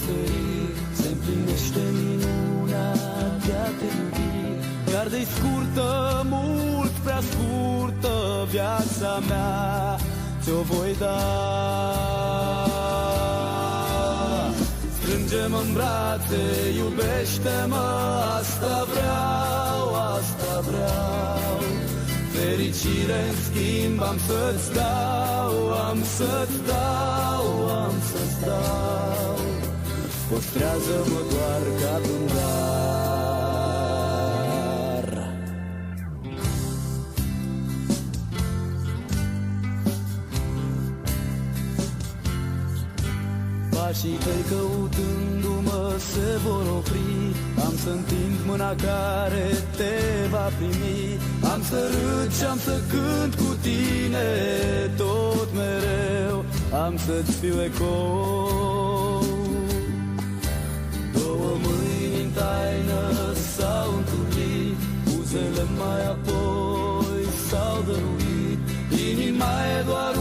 ferit, se împlinește minunea de a te iubi. Iar de-i scurtă, mult prea scurtă, viața mea ți-o voi da. Strânge-mă în brațe, iubește-mă, asta vreau, asta vreau. Fericire în schimb am să-ți dau, am să-ți dau, am să-ți dau. Păstrează-mă doar ca un dar. Pașii tăi căutându-mă se vor opri, am să întind mâna care te va primi. Am să râd și am să cânt cu tine tot mereu, am să-ți fiu ecou. Două mâini în taină s-au întâlnit, buzele mai apoi s-au dăruit, inima e doar